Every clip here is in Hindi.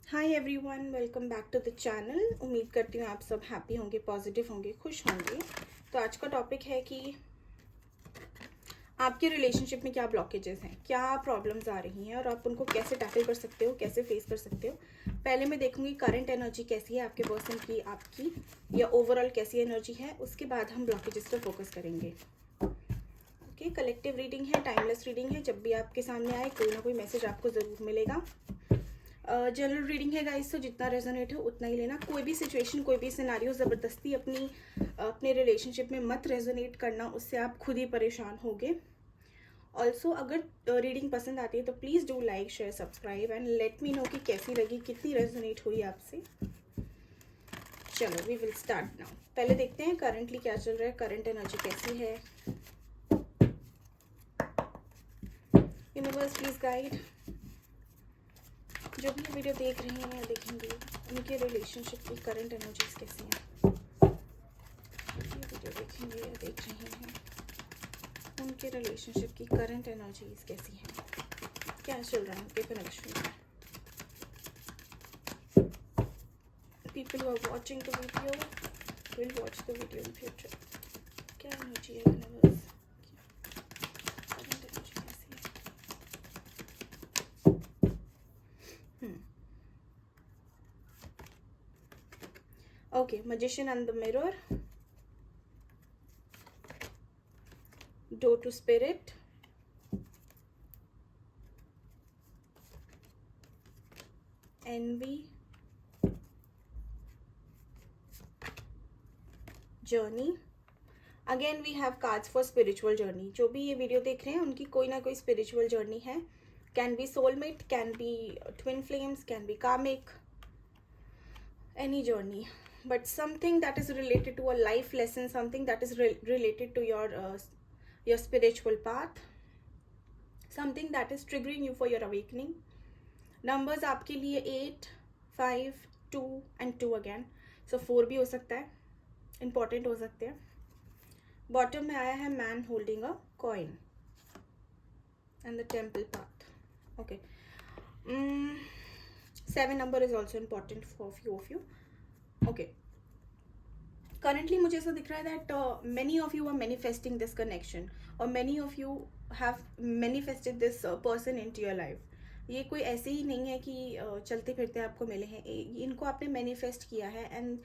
Hi everyone, welcome back to the channel. उम्मीद करती हूँ आप सब हैप्पी होंगे, पॉजिटिव होंगे, खुश होंगे। तो आज का टॉपिक है कि आपके रिलेशनशिप में क्या ब्लॉकेजेस हैं, क्या प्रॉब्लम्स आ रही हैं और आप उनको कैसे टैकल कर सकते हो, कैसे फेस कर सकते हो। पहले मैं देखूंगी करंट एनर्जी कैसी है आपके पर्सन की, आपकी, या ओवरऑल कैसी एनर्जी है। उसके बाद हम ब्लॉकेजेस पर फोकस करेंगे। ओके, कलेक्टिव रीडिंग है, टाइमलेस रीडिंग है। जब भी आपके सामने आए कोई ना कोई मैसेज आपको ज़रूर मिलेगा। जनरल रीडिंग है गाइस, तो जितना रेजोनेट हो उतना ही लेना। कोई भी सिचुएशन, कोई भी सिनेरियो ज़बरदस्ती अपने रिलेशनशिप में मत रेजोनेट करना, उससे आप खुद ही परेशान होगे। ऑल्सो अगर रीडिंग पसंद आती है तो please do like, share, subscribe and let me know कि कैसी लगी, कितनी रेजोनेट हुई आपसे। चलो वी विल स्टार्ट नाउ। पहले देखते हैं करंटली क्या चल रहा है, करंट एनर्जी कैसी है। Universe please guide. जो भी ये वीडियो देख रहे हैं या देखेंगे, उनके रिलेशनशिप की करंट एनर्जीज कैसी हैं। ये वीडियो देखेंगे या देख रहे हैं, उनके रिलेशनशिप की करंट एनर्जीज कैसी हैं, क्या चल रहा है उनके कनेक्शन में। People who are watching the video will watch the video in future. क्या एनर्जी है यूनिवर्स, करंट एनर्जी कैसी है। Okay, magician and the mirror, door to spirit, envy, journey। Again we have cards for spiritual journey. जो भी ये वीडियो देख रहे हैं उनकी कोई ना कोई स्पिरिचुअल जर्नी है। Can be soulmate, can be twin flames, can be कार्मिक, any journey, but something that is related to a life lesson, something that is related to your spiritual path, something that is triggering you for your awakening। numbers आपके लिए 8, 5, 2 and 2 again, so 4 भी हो सकता है, important हो सकते हैं। बॉटम में आया है man holding a coin and the temple path. Okay, 7 number is also important for few of you. Okay, currently मुझे ऐसा दिख रहा है that many of you are manifesting this connection और many of you have manifested this person into your life। ये कोई ऐसे ही नहीं है कि चलते फिरते आपको मिले हैं, इनको आपने मैनिफेस्ट किया है and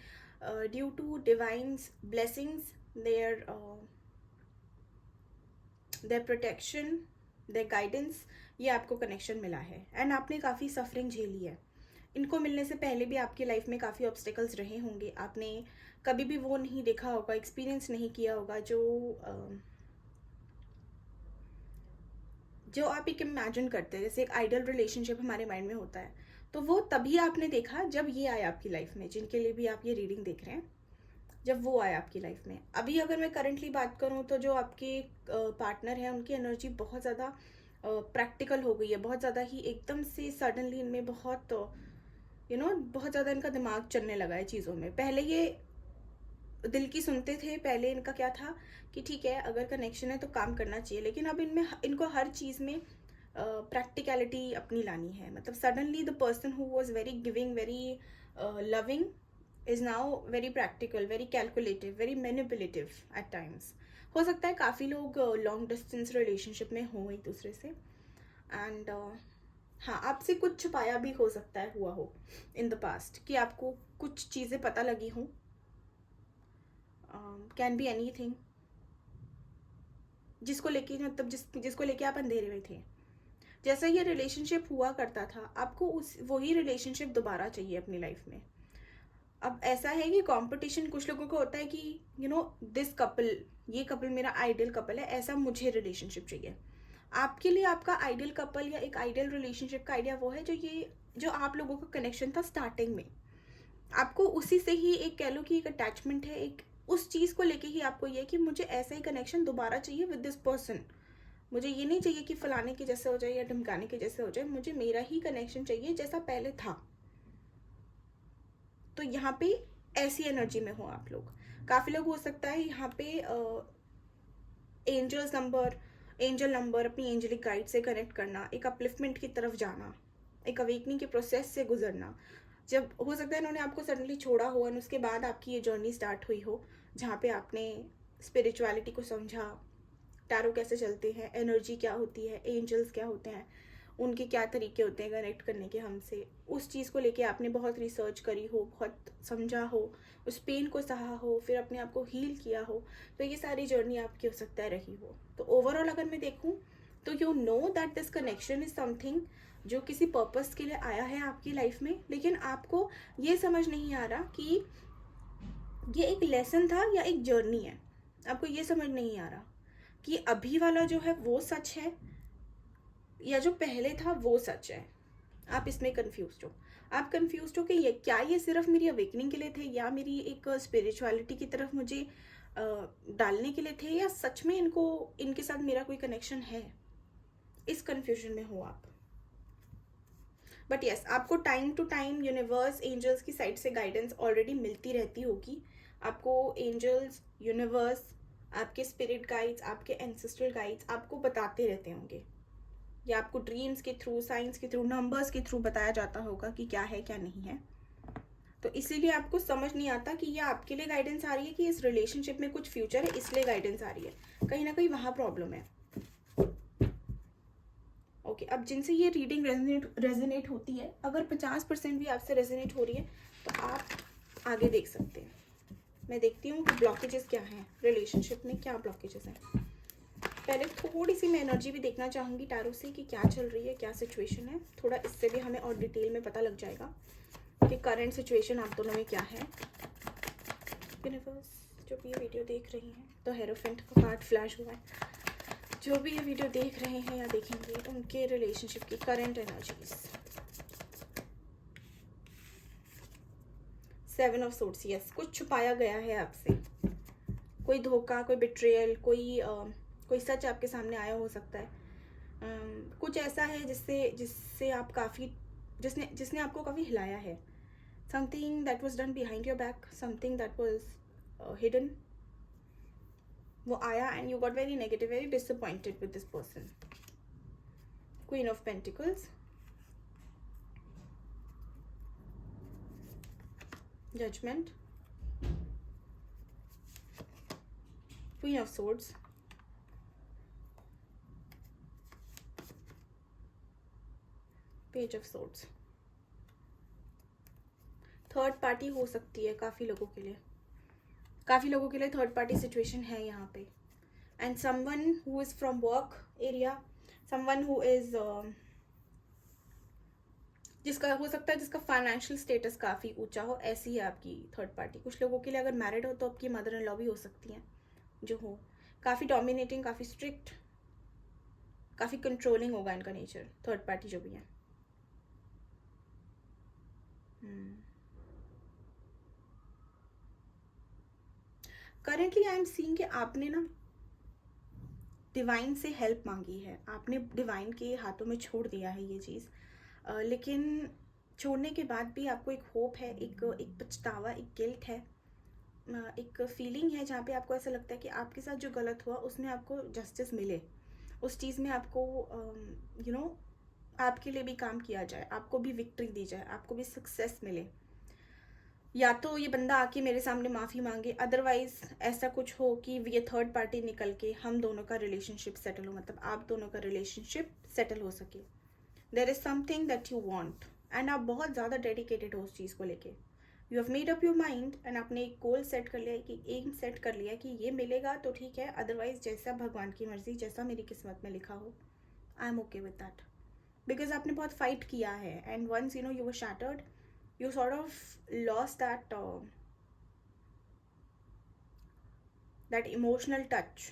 due to divine's blessings, their protection, their guidance, ये आपको कनेक्शन मिला है एंड आपने काफ़ी सफरिंग झेली है। इनको मिलने से पहले भी आपकी लाइफ में काफ़ी ऑब्स्टिकल्स रहे होंगे, आपने कभी भी वो नहीं देखा होगा, एक्सपीरियंस नहीं किया होगा जो आप एक इमेजिन करते हैं। जैसे एक आइडियल रिलेशनशिप हमारे माइंड में होता है, तो वो तभी आपने देखा जब ये आया आपकी लाइफ में, जिनके लिए भी आप ये रीडिंग देख रहे हैं, जब वो आया आपकी लाइफ में। अभी अगर मैं करंटली बात करूँ तो जो आपके पार्टनर है उनकी एनर्जी बहुत ज़्यादा प्रैक्टिकल हो गई है, बहुत ज़्यादा ही एकदम से सडनली इनमें बहुत बहुत ज़्यादा इनका दिमाग चलने लगा है चीज़ों में। पहले ये दिल की सुनते थे, पहले इनका क्या था कि ठीक है अगर कनेक्शन है तो काम करना चाहिए, लेकिन अब इनको हर चीज़ में प्रैक्टिकलिटी अपनी लानी है। मतलब suddenly the person who was very giving, very loving is now very practical, very calculative, very manipulative at times. हो सकता है काफ़ी लोग लॉन्ग डिस्टेंस रिलेशनशिप में हों एक दूसरे से, एंड हाँ, आपसे कुछ छुपाया भी हो सकता है, हुआ हो इन द पास्ट कि आपको कुछ चीज़ें पता लगी हों। कैन बी एनी थिंग जिसको लेके, मतलब जिसको लेके आप अंधेरे में थे। जैसा ये रिलेशनशिप हुआ करता था, आपको वही रिलेशनशिप दोबारा चाहिए अपनी लाइफ में। अब ऐसा है कि कंपटीशन कुछ लोगों को होता है कि दिस कपल, ये कपल मेरा आइडियल कपल है, ऐसा मुझे रिलेशनशिप चाहिए। आपके लिए आपका आइडियल कपल या एक आइडियल रिलेशनशिप का आइडिया वो है जो आप लोगों का कनेक्शन था स्टार्टिंग में। आपको उसी से ही एक कह लो कि एक अटैचमेंट है, एक उस चीज़ को लेके ही आपको ये कि मुझे ऐसा ही कनेक्शन दोबारा चाहिए विद दिस पर्सन। मुझे ये नहीं चाहिए कि फलाने के जैसे हो जाए या ढमकाने के जैसे हो जाए, मुझे मेरा ही कनेक्शन चाहिए जैसा पहले था। तो यहाँ पे ऐसी एनर्जी में हो आप लोग। काफ़ी लोग हो सकता है यहाँ पे एंजल नंबर अपनी एंजलिक गाइड से कनेक्ट करना, एक अपलिफ्टमेंट की तरफ जाना, एक अवेकनिंग के प्रोसेस से गुजरना। जब हो सकता है इन्होंने आपको सडनली छोड़ा हो और उसके बाद आपकी ये जर्नी स्टार्ट हुई हो, जहाँ पे आपने स्पिरिचुअलिटी को समझा, टैरो कैसे चलते हैं, एनर्जी क्या होती है, एंजल्स क्या होते हैं, उनके क्या तरीके होते हैं कनेक्ट करने के हमसे, उस चीज़ को लेके आपने बहुत रिसर्च करी हो, बहुत समझा हो, उस पेन को सहा हो, फिर अपने आप को हील किया हो, तो ये सारी जर्नी आपकी हो सकता है रही हो। तो ओवरऑल अगर मैं देखूँ तो you know that this connection is something जो किसी पर्पस के लिए आया है आपकी लाइफ में, लेकिन आपको ये समझ नहीं आ रहा कि ये एक लेसन था या एक जर्नी है। आपको ये समझ नहीं आ रहा कि अभी वाला जो है वो सच है या जो पहले था वो सच है। आप इसमें कंफ्यूज हो। आप कंफ्यूज हो कि ये क्या, ये सिर्फ मेरी अवेकनिंग के लिए थे या मेरी एक स्पिरिचुअलिटी की तरफ मुझे डालने के लिए थे, या सच में इनको इनके साथ मेरा कोई कनेक्शन है। इस कंफ्यूजन में हो आप। बट यस, आपको time to time universe, angels की साइड से गाइडेंस ऑलरेडी मिलती रहती होगी। आपको एंजल्स, यूनिवर्स, आपके स्पिरिट गाइड्स, आपके एंसेस्ट्रल गाइड्स आपको बताते रहते होंगे, या आपको ड्रीम्स के थ्रू, साइंस के थ्रू, नंबर्स के थ्रू बताया जाता होगा कि क्या है क्या नहीं है। तो इसीलिए आपको समझ नहीं आता कि ये आपके लिए गाइडेंस आ रही है कि इस रिलेशनशिप में कुछ फ्यूचर है इसलिए गाइडेंस आ रही है। कहीं ना कहीं वहाँ प्रॉब्लम है। ओके, अब जिनसे ये रीडिंग रेजोनेट होती है, अगर 50% भी आपसे रेजोनेट हो रही है तो आप आगे देख सकते हैं। मैं देखती हूँ कि ब्लॉकेजेस क्या हैं, रिलेशनशिप में क्या ब्लॉकेजेस हैं। पहले थोड़ी सी मैं एनर्जी भी देखना चाहूँगी टैरो से कि क्या चल रही है, क्या सिचुएशन है। थोड़ा इससे भी हमें और डिटेल में पता लग जाएगा कि करंट सिचुएशन आप दोनों में क्या है। यूनिवर्स, जो भी ये वीडियो देख रही हैं, तो हेरोफेंट का कार्ड फ्लैश हुआ है। जो भी ये वीडियो देख रहे हैं या देखेंगे, उनके रिलेशनशिप की current energies. 7 of swords, yes, कुछ छुपाया गया है आपसे। कोई धोखा, कोई बिट्रेयल, कोई सच आपके सामने आया हो सकता है। कुछ ऐसा है जिससे आप काफ़ी, जिसने आपको काफ़ी हिलाया है। Something that was done behind your back, something that was hidden, वो आया and you got very negative, very disappointed with this person. Queen of pentacles, judgement, queen of swords, page of swords. Third party हो सकती है काफ़ी लोगों के लिए, थर्ड पार्टी सिचुएशन है यहाँ पे। And someone who is from work area, someone who is जिसका हो सकता है जिसका फाइनेंशियल स्टेटस काफ़ी ऊंचा हो, ऐसी है आपकी थर्ड पार्टी। कुछ लोगों के लिए अगर मैरिड हो तो आपकी मदर इन लॉ भी हो सकती हैं, जो हो काफ़ी डोमिनेटिंग, काफ़ी स्ट्रिक्ट, काफ़ी कंट्रोलिंग होगा इनका नेचर, थर्ड पार्टी जो भी है। करेंटली आई एम सीइंग कि आपने ना डिवाइन से हेल्प मांगी है, आपने डिवाइन के हाथों में छोड़ दिया है ये चीज़। लेकिन छोड़ने के बाद भी आपको एक होप है, एक पछतावा, एक गिल्ट है, एक फीलिंग है जहाँ पे आपको ऐसा लगता है कि आपके साथ जो गलत हुआ उसमें आपको जस्टिस मिले, उस चीज़ में आपको यू नो आपके लिए भी काम किया जाए, आपको भी विक्ट्री दी जाए, आपको भी सक्सेस मिले। या तो ये बंदा आके मेरे सामने माफ़ी मांगे, अदरवाइज ऐसा कुछ हो कि ये थर्ड पार्टी निकल के हम दोनों का रिलेशनशिप सेटल हो, मतलब आप दोनों का रिलेशनशिप सेटल हो सके। There is something that you want and आप बहुत ज़्यादा डेडिकेटेड हो उस चीज़ को लेके। You have made up your mind and आपने एक गोल सेट कर लिया है, कि एम सेट कर लिया है कि ये मिलेगा तो ठीक है, अदरवाइज जैसा भगवान की मर्जी, जैसा मेरी किस्मत में लिखा हो, I am okay with that. Because आपने बहुत फाइट किया है and once you know you were shattered, you sort of lost that emotional touch।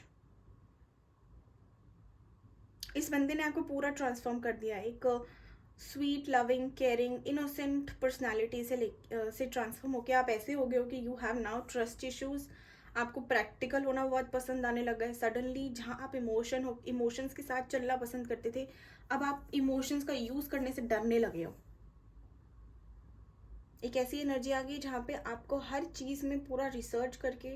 इस बंदे ने आपको पूरा ट्रांसफॉर्म कर दिया, एक sweet, loving, caring, innocent personality से ट्रांसफॉर्म होके आप ऐसे हो गए हो कि you have now trust issues. आपको प्रैक्टिकल होना बहुत पसंद आने लगा है सडनली। जहाँ आप इमोशंस के साथ चलना पसंद करते थे, अब आप इमोशंस का यूज़ करने से डरने लगे हो। एक ऐसी एनर्जी आ गई जहाँ पे आपको हर चीज़ में पूरा रिसर्च करके,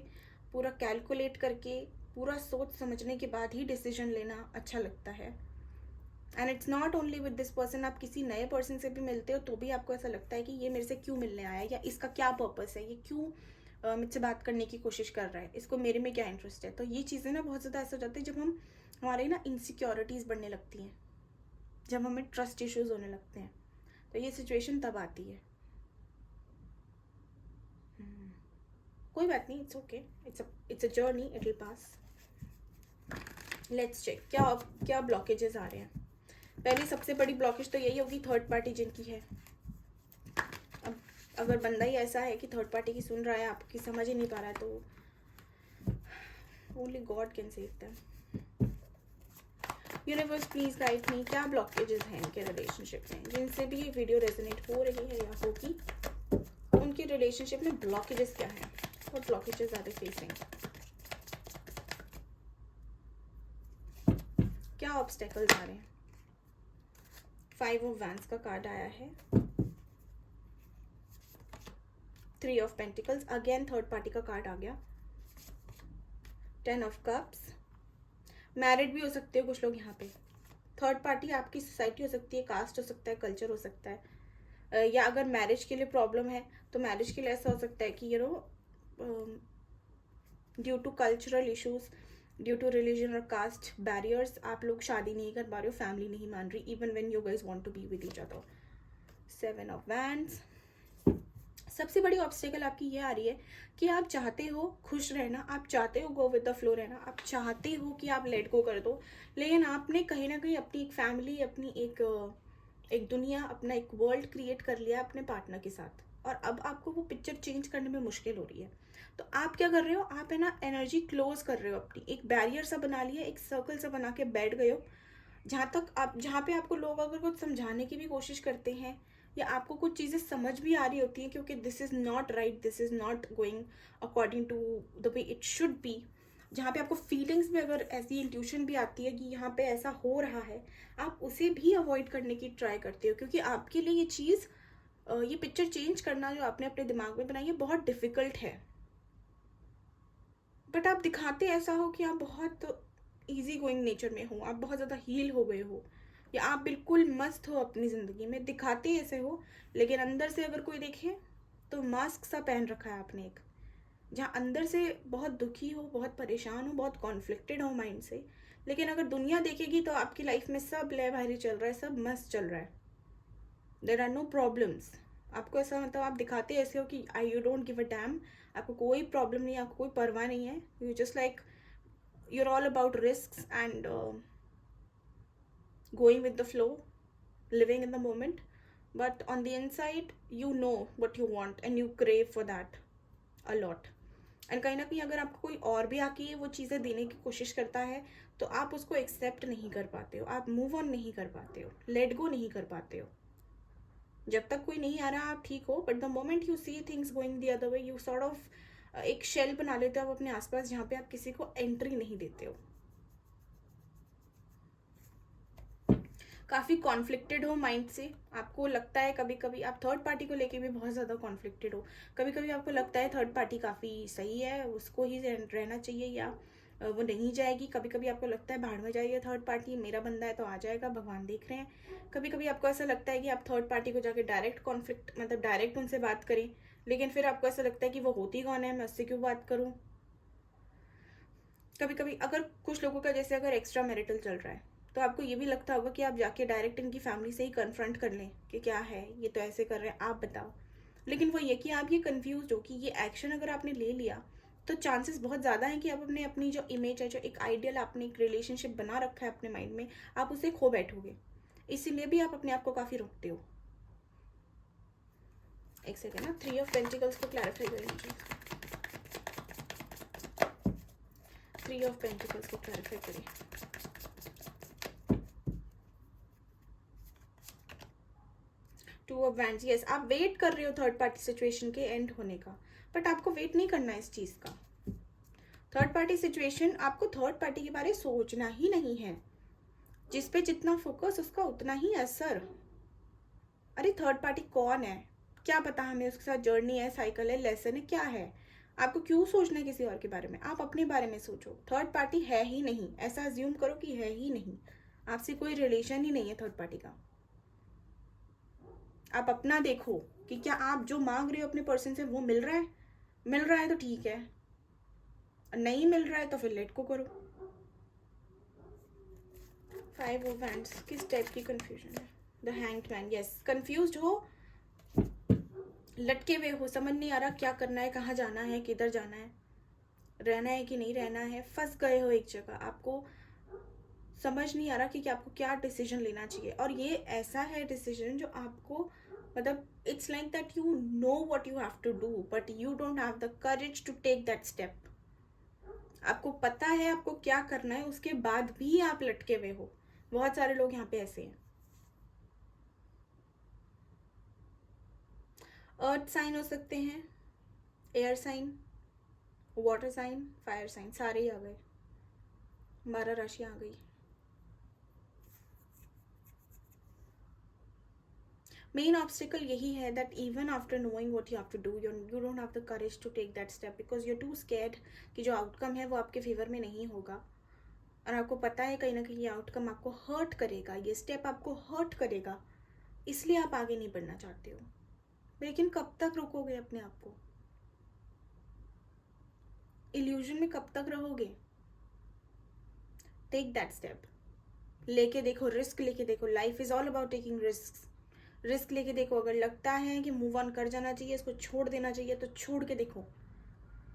पूरा कैलकुलेट करके, पूरा सोच समझने के बाद ही डिसीजन लेना अच्छा लगता है। And it's not only with this person, आप किसी नए पर्सन से भी मिलते हो तो भी आपको ऐसा लगता है कि ये मेरे से क्यों मिलने आया, या इसका क्या पर्पस है, ये क्यों मुझसे बात करने की कोशिश कर रहा है, इसको मेरे में क्या इंटरेस्ट है। तो ये चीज़ें ना बहुत ज़्यादा ऐसा हो जाती है जब हम हमारे ना इनसिक्योरिटीज़ बढ़ने लगती हैं, जब हमें ट्रस्ट इश्यूज होने लगते हैं, तो ये सिचुएशन तब आती है। कोई बात नहीं, it's okay, it's a journey, it will pass. Let's check क्या क्या ब्लॉकेजेस आ रहे हैं। पहली सबसे बड़ी ब्लॉकेज तो यही होगी थर्ड पार्टी जिनकी है। अब अगर बंदा ही ऐसा है कि थर्ड पार्टी की सुन रहा है, आपकी समझ ही नहीं पा रहा है, तो only God can save them. Universe please guide me, क्या ब्लॉकेजेस हैं इनके रिलेशनशिप में, जिनसे भी ये वीडियो रेजोनेट हो रही है या होगी, उनकी रिलेशनशिप में ब्लॉकेजेस क्या हैं, what blockages are they facing, क्या ऑब्स्टेकल्स आ रहे हैं। 5 ऑफ वैंड्स का कार्ड आया है, 3 of pentacles, again third party का कार्ड आ गया, 10 ऑफ कप्स। मैरिड भी हो सकते हो कुछ लोग यहाँ पे। थर्ड पार्टी आपकी सोसाइटी हो सकती है, कास्ट हो सकता है, कल्चर हो सकता है, या अगर मैरिज के लिए प्रॉब्लम है तो मैरिज के लिए ऐसा हो सकता है कि due to cultural issues, due to religion और कास्ट बैरियर्स, आप लोग शादी नहीं कर पा रहे हो, फैमिली नहीं मान रही, even when you guys want to be with each other. 7 of wands. सबसे बड़ी ऑब्स्टेकल आपकी ये आ रही है कि आप चाहते हो खुश रहना, आप चाहते हो गो विद द फ्लो रहना, आप चाहते हो कि आप लेट गो कर दो, लेकिन आपने कहीं ना कहीं अपनी एक फैमिली, अपनी एक दुनिया, अपना एक वर्ल्ड क्रिएट कर लिया अपने पार्टनर के साथ, और अब आपको वो पिक्चर चेंज करने में मुश्किल हो रही है। तो आप क्या कर रहे हो, आप है ना एनर्जी क्लोज कर रहे हो अपनी, एक बैरियर सा बना लिया, एक सर्कल सा बना के बैठ गए हो, जहाँ पे आपको लोग अगर कुछ समझाने की भी कोशिश करते हैं, या आपको कुछ चीज़ें समझ भी आ रही होती हैं क्योंकि this is not right, this is not going according to the way it should be, जहाँ पे आपको फीलिंग्स में अगर ऐसी इंट्यूशन भी आती है कि यहाँ पे ऐसा हो रहा है, आप उसे भी अवॉइड करने की ट्राई करते हो, क्योंकि आपके लिए ये चीज़, ये पिक्चर चेंज करना जो आपने अपने दिमाग में बनाई है बहुत डिफ़िकल्ट है। बट आप दिखाते ऐसा हो कि आप बहुत इजी गोइंग नेचर में हो, आप बहुत ज़्यादा हील हो गए हो, या आप बिल्कुल मस्त हो अपनी ज़िंदगी में, दिखाते ऐसे हो, लेकिन अंदर से अगर कोई देखे तो मास्क सा पहन रखा है आपने एक, जहाँ अंदर से बहुत दुखी हो, बहुत परेशान हो, बहुत कॉन्फ्लिक्टेड हो माइंड से, लेकिन अगर दुनिया देखेगी तो आपकी लाइफ में सब लय भारी चल रहा है, सब मस्त चल रहा है, देर आर नो प्रॉब्लम्स। आपको ऐसा मतलब आप दिखाते ऐसे हो कि I you don't give a damn, आपको कोई प्रॉब्लम नहीं है, आपको कोई परवाह नहीं है, you just like you're all about risks and going with the flow, living in the moment, but on the inside you know what you want and you crave for that a lot, and कहीं ना कहीं अगर आपको कोई और भी आके वो चीज़ें देने की कोशिश करता है तो आप उसको एक्सेप्ट नहीं कर पाते हो, आप मूव ऑन नहीं कर पाते हो, लेट गो नहीं कर पाते हो। जब तक कोई नहीं आ रहा आप ठीक हो, but the moment you see things going the other way, you sort of एक शेल बना लेते हो आप अपने आसपास, जहाँ पे आप किसी को एंट्री नहीं देते हो। काफ़ी कॉन्फ्लिक्टेड हो माइंड से, आपको लगता है कभी कभी आप थर्ड पार्टी को लेके भी बहुत ज़्यादा कॉन्फ्लिक्टेड हो, कभी कभी आपको लगता है थर्ड पार्टी काफ़ी सही है, उसको ही रहना चाहिए, या वो नहीं जाएगी, कभी कभी आपको लगता है भाड़ में जाइए थर्ड पार्टी, मेरा बंदा है तो आ जाएगा, भगवान देख रहे हैं। कभी कभी आपको ऐसा लगता है कि आप थर्ड पार्टी को जाके डायरेक्ट कॉन्फ्लिक्ट मतलब डायरेक्ट उनसे बात करें, लेकिन फिर आपको ऐसा लगता है कि वो होती कौन है, मैं उससे क्यों बात करूँ। कभी कभी अगर कुछ लोगों का जैसे अगर एक्स्ट्रा मैरिटल चल रहा है तो आपको ये भी लगता होगा कि आप जाके डायरेक्ट इनकी फैमिली से ही कन्फ्रंट कर लें कि क्या है, ये तो ऐसे कर रहे हैं, आप बताओ। लेकिन वो ये कि आप ये कंफ्यूज हो कि ये एक्शन अगर आपने ले लिया तो चांसेस बहुत ज़्यादा हैं कि आप अपनी जो इमेज है, जो एक आइडियल आपने एक रिलेशनशिप बना रखा है अपने माइंड में, आप उसे खो बैठोगे, इसीलिए भी आप अपने आप को काफ़ी रोकते हो। एक सेकेंड ना, 3 ऑफ पेंटिकल्स को क्लैरिफाई करें मुझे, 3 ऑफ पेंटिकल्स को क्लैरिफाई करें। 2 ऑफ वैंड्स, यस आप वेट कर रहे हो थर्ड पार्टी सिचुएशन के एंड होने का, बट आपको वेट नहीं करना है इस चीज़ का। थर्ड पार्टी सिचुएशन, आपको थर्ड पार्टी के बारे में सोचना ही नहीं है, जिस पे जितना फोकस उसका उतना ही असर। अरे थर्ड पार्टी कौन है, क्या पता हमें उसके साथ जर्नी है, साइकिल है, लेसन है, क्या है, आपको क्यों सोचना है किसी और के बारे में, आप अपने बारे में सोचो। थर्ड पार्टी है ही नहीं, ऐसा अज्यूम करो कि है ही नहीं, आपसे कोई रिलेशन ही नहीं है थर्ड पार्टी का। आप अपना देखो कि क्या आप जो मांग रहे हो अपने पर्सन से वो मिल रहा है। मिल रहा है तो ठीक है, नहीं मिल रहा है तो फिर लेट को करो। 5 ऑफ हैंड्स, किस टाइप की कंफ्यूजन है? The hanged man, yes, confused हो, लटके हुए हो, समझ नहीं आ रहा क्या करना है, कहाँ जाना है, किधर जाना है, रहना है कि नहीं रहना है, फंस गए हो एक जगह, आपको समझ नहीं आ रहा कि आपको क्या डिसीजन लेना चाहिए। और ये ऐसा है डिसीजन जो आपको मतलब it's like that you know what you have to do but you don't have the courage to take that step. आपको पता है आपको क्या करना है, उसके बाद भी आप लटके हुए हो। बहुत सारे लोग यहाँ पे ऐसे हैं। अर्थ साइन हो सकते हैं, air sign, water sign, fire sign, सारे ही आ गए, 12 राशि आ गई। मेन ऑब्स्टिकल यही है that even after knowing what you have to do you don't have the courage to take that step because you too scared कि जो आउटकम है वो आपके फेवर में नहीं होगा। और आपको पता है कहीं ना कहीं ये आउटकम आपको हर्ट करेगा, ये स्टेप आपको हर्ट करेगा, इसलिए आप आगे नहीं बढ़ना चाहते हो। लेकिन कब तक रोकोगे अपने आप को? इल्यूजन में कब तक रहोगे? टेक दैट स्टेप, लेके देखो, रिस्क लेके देखो। Life is all about taking risk. Risk लेके देखो, अगर लगता है कि मूव ऑन कर जाना चाहिए, इसको छोड़ देना चाहिए, तो छोड़ के देखो,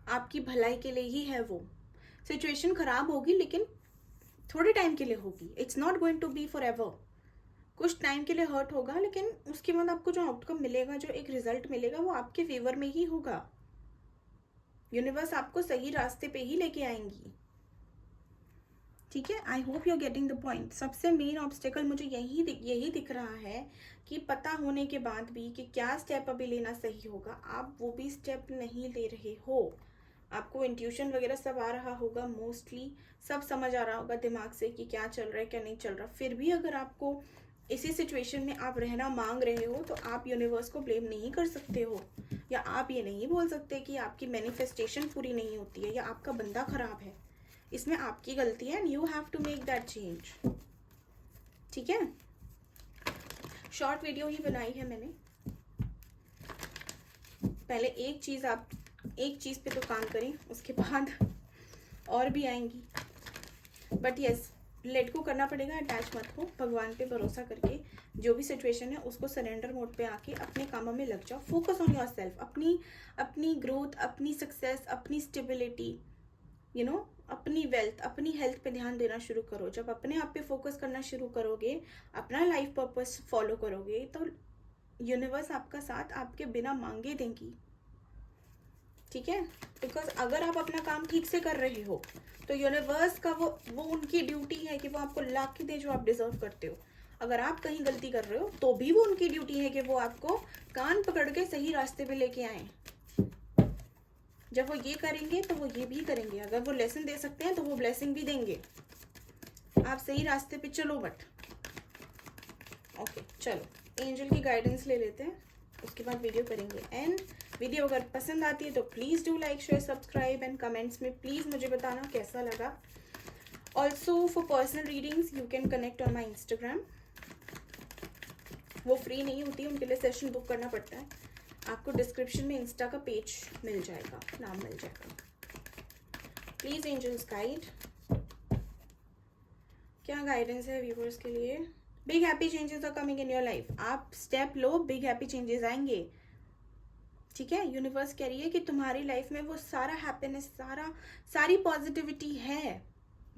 आपकी भलाई के लिए ही है वो। सिचुएशन खराब होगी लेकिन थोड़े टाइम के लिए होगी, it's not going to be forever. कुछ टाइम के लिए हर्ट होगा लेकिन उसके बाद आपको जो आउटकम मिलेगा, जो एक रिजल्ट मिलेगा, वो आपके फेवर में ही होगा। यूनिवर्स आपको सही रास्ते पे ही लेके आएंगी। ठीक है, I hope you are getting the point. सबसे मेन ऑब्स्टेकल मुझे यही दिख रहा है कि पता होने के बाद भी कि क्या स्टेप अभी लेना सही होगा, आप वो भी स्टेप नहीं ले रहे हो। आपको इंट्यूशन वगैरह सब आ रहा होगा, मोस्टली सब समझ आ रहा होगा दिमाग से कि क्या चल रहा है क्या नहीं चल रहा। फिर भी अगर आपको इसी सिचुएशन में आप रहना मांग रहे हो तो आप यूनिवर्स को ब्लेम नहीं कर सकते हो, या आप ये नहीं बोल सकते कि आपकी मैनिफेस्टेशन पूरी नहीं होती है या आपका बंदा खराब है। इसमें आपकी गलती है and you have to make that change. ठीक है, शॉर्ट वीडियो ही बनाई है मैंने। पहले एक चीज पे तो काम करें, उसके बाद और भी आएंगी। बट यस, लेट को करना पड़ेगा, अटैच मत हो, भगवान पे भरोसा करके जो भी सिचुएशन है उसको सरेंडर मोड पे आके अपने कामों में लग जाओ। फोकस ऑन योर सेल्फ, अपनी ग्रोथ, अपनी सक्सेस, अपनी स्टेबिलिटी, अपनी वेल्थ, अपनी हेल्थ पे ध्यान देना शुरू करो। जब अपने आप पे फोकस करना शुरू करोगे, अपना लाइफ पर्पस फॉलो करोगे, तो यूनिवर्स आपका साथ आपके बिना मांगे देंगी। ठीक है, बिकॉज अगर आप अपना काम ठीक से कर रहे हो तो यूनिवर्स का वो उनकी ड्यूटी है कि वो आपको ला के दे जो आप डिजर्व करते हो। अगर आप कहीं गलती कर रहे हो तो भी वो उनकी ड्यूटी है कि वो आपको कान पकड़ के सही रास्ते पे लेके आए। जब वो ये करेंगे तो वो ये भी करेंगे, अगर वो लेसन दे सकते हैं तो वो ब्लेसिंग भी देंगे। आप सही रास्ते पे चलो। बट ओके, चलो एंजल की गाइडेंस ले लेते हैं, उसके बाद वीडियो करेंगे। एंड वीडियो अगर पसंद आती है तो please do like, share, subscribe and comments में प्लीज़ मुझे बताना कैसा लगा। Also for personal readings you can connect on my Instagram. वो फ्री नहीं होती, उनके लिए सेशन बुक करना पड़ता है। आपको डिस्क्रिप्शन में इंस्टा का पेज मिल जाएगा, नाम मिल जाएगा। प्लीज़ एंजल्स गाइड, क्या गाइडेंस है व्यूवर्स के लिए? Big happy changes are coming in your life. आप स्टेप लो, बिग हैप्पी चेंजेस आएंगे। ठीक है, यूनिवर्स कह रही है कि तुम्हारी लाइफ में वो सारा हैप्पीनेस, सारी पॉजिटिविटी है,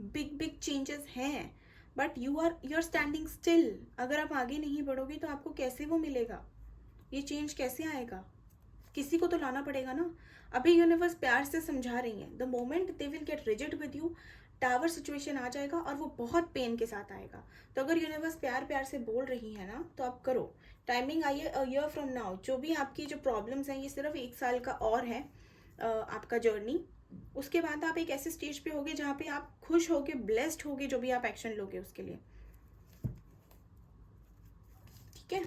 बिग चेंजेस हैं, but you are standing still. अगर आप आगे नहीं बढ़ोगे तो आपको कैसे वो मिलेगा, ये चेंज कैसे आएगा? किसी को तो लाना पड़ेगा ना। अभी यूनिवर्स प्यार से समझा रही है, the moment they will get rigid with you, टावर सिचुएशन आ जाएगा और वो बहुत पेन के साथ आएगा। तो अगर यूनिवर्स प्यार से बोल रही है ना, तो आप करो। टाइमिंग आई है अ ईयर फ्रॉम नाउ। जो भी आपकी जो प्रॉब्लम्स हैं, ये सिर्फ 1 साल का और है आपका जर्नी। उसके बाद आप एक ऐसे स्टेज पे होगे जहाँ पे आप खुश होगे, ब्लेस्ड होगे, जो भी आप एक्शन लोगे उसके लिए। ठीक है,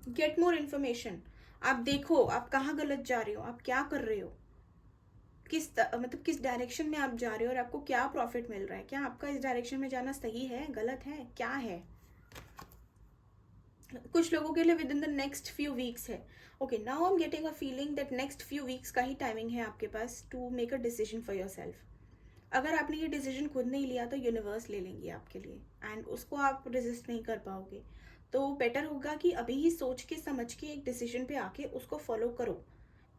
गेट मोर इन्फॉर्मेशन। आप देखो आप कहाँ गलत जा रहे हो, आप क्या कर रहे हो, मतलब किस डायरेक्शन में आप जा रहे हो और आपको क्या प्रॉफिट मिल रहा है, क्या आपका इस डायरेक्शन में जाना सही है, गलत है, क्या है। कुछ लोगों के लिए within the next few weeks है। Okay, now I am getting a feeling that next few weeks का ही टाइमिंग है आपके पास to make a decision for your self. अगर आपने ये डिसीजन खुद नहीं लिया तो यूनिवर्स ले लेंगी आपके लिए, एंड उसको आप रेजिस्ट नहीं कर पाओगे। तो बेटर होगा कि अभी ही सोच के समझ के एक डिसीजन पे आके उसको फॉलो करो।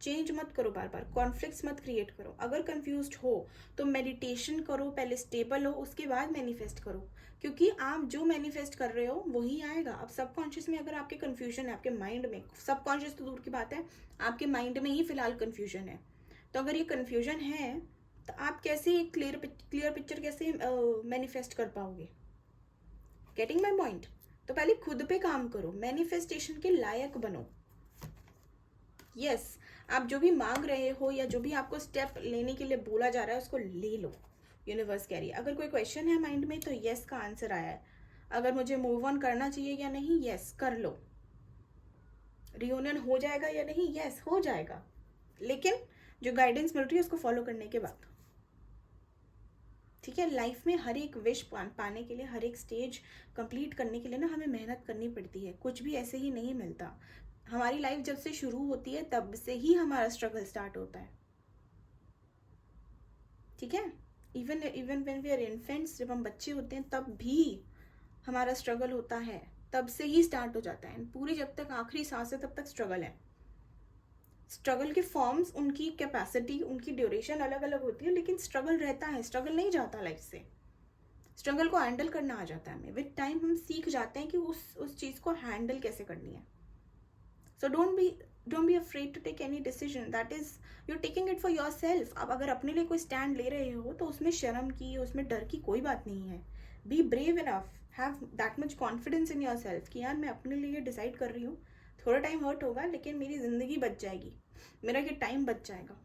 चेंज मत करो, बार बार कॉन्फ्लिक्ट्स मत क्रिएट करो। अगर कंफ्यूज्ड हो तो मेडिटेशन करो, पहले स्टेबल हो, उसके बाद मैनिफेस्ट करो, क्योंकि आप जो मैनिफेस्ट कर रहे हो वही आएगा। अब सबकॉन्शियस में अगर आपके कंफ्यूजन है, आपके माइंड में, सबकॉन्शियस तो दूर की बात है, आपके माइंड में ही फिलहाल कंफ्यूजन है, तो अगर ये कंफ्यूजन है तो आप कैसे एक क्लियर पिक्चर कैसे मैनिफेस्ट कर पाओगे। Getting my point? तो पहले खुद पे काम करो, मैनिफेस्टेशन के लायक बनो। यस, आप जो भी मांग रहे हो या जो भी आपको स्टेप लेने के लिए बोला जा रहा है उसको ले लो। यूनिवर्स कह रही है, अगर कोई क्वेश्चन है माइंड में तो यस का आंसर आया है। अगर मुझे मूव ऑन करना चाहिए या नहीं, यस कर लो। रियूनियन हो जाएगा या नहीं, यस हो जाएगा, लेकिन जो गाइडेंस मिल रही है उसको फॉलो करने के बाद। ठीक है, लाइफ में हर एक विश पाने के लिए, हर एक स्टेज कंप्लीट करने के लिए ना हमें मेहनत करनी पड़ती है, कुछ भी ऐसे ही नहीं मिलता। हमारी लाइफ जब से शुरू होती है तब से ही हमारा स्ट्रगल स्टार्ट होता है। ठीक है, even when we are infants, जब हम बच्चे होते हैं तब भी हमारा स्ट्रगल होता है, तब से ही स्टार्ट हो जाता है। पूरी जब तक आखिरी सांस है तब तक स्ट्रगल है। स्ट्रगल के फॉर्म्स, उनकी कैपेसिटी, उनकी ड्यूरेशन अलग अलग होती है, लेकिन स्ट्रगल रहता है, स्ट्रगल नहीं जाता लाइफ से। स्ट्रगल को हैंडल करना आ जाता है हमें। विद टाइम हम सीख जाते हैं कि उस चीज़ को हैंडल कैसे करनी है। So don't be afraid to take any decision, that is you taking it for your self. अब अगर अपने लिए कोई स्टैंड ले रहे हो तो उसमें शर्म की, उसमें डर की कोई बात नहीं है। Be brave enough, have that much confidence in your self कि यार मैं अपने लिए डिसाइड कर रही हूँ, थोड़ा टाइम हर्ट होगा लेकिन मेरी ज़िंदगी बच जाएगी, मेरा ये टाइम बच जाएगा।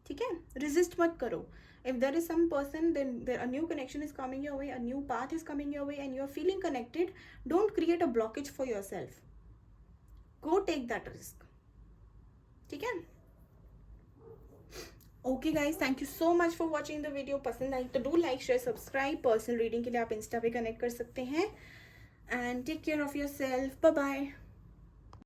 ठीक है, रेजिस्ट मत करो। If there is some person, then there a new connection is coming your way, a new path is coming your way and you are feeling connected, don't create a blockage for your self, go take that risk. ठीक है, okay guys, thank you so much for watching the video. पसंद आई तो do like share subscribe. Personal reading के लिए आप इंस्टा पे कनेक्ट कर सकते हैं, and take care of your self. Bye bye.